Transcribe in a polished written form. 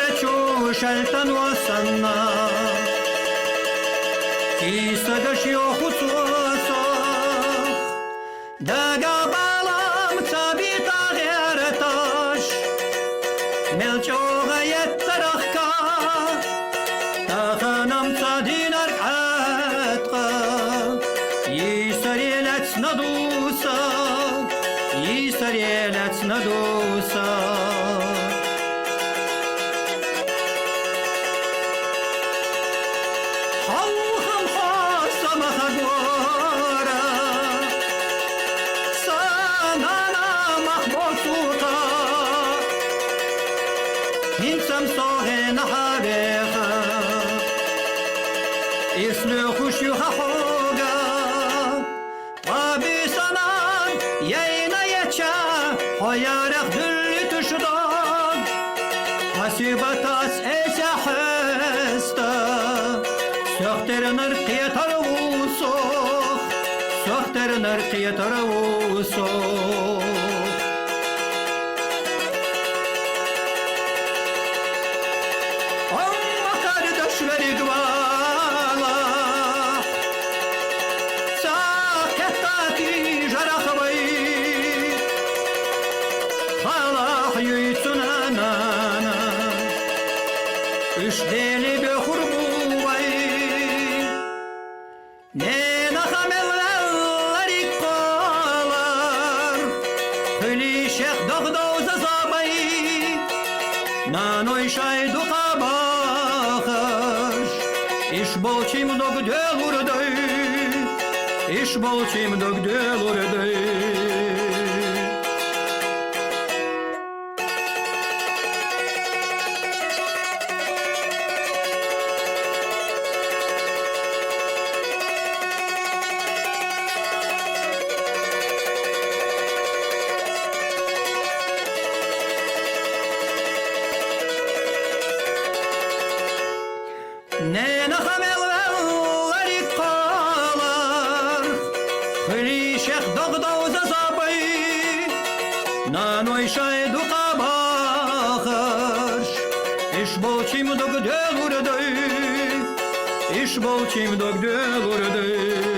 رچو شلتن و سنا کی سگش یو خصوصا دگا بالام تبی تغیرتاش ملچو غیت ترخکا تخنم تدین ارعتقا يسري لت ندوسا يسري لت ندوسا حوخم خاصة مخدورة سنانا مخبوطوطة هنسم صاغن حبيخة اسلو خشيوها خوغا Abi sana yayına geçe Hoyarak dürlü tuşdan Hasibatas ese hesta Sökterinir kıyatar vusuk Sökterinir kıyatar vusuk Amma kardeşleri gvala Saketati jarakabay Halah yüytuna nana Üç deli bir hurbu vay Ne nahamellar ikkalar Hüli şek dağdağıza zabay Nanoy şaydu kabakar İş bolçim dogdö vurday İş bolçim dogdö vurday Ne nahamellar ikkalar Hüli şek dağdağıza zabay Nanoy şaydu kabakar İş bolçim dogdö vurday İş bolçim dogdö vurday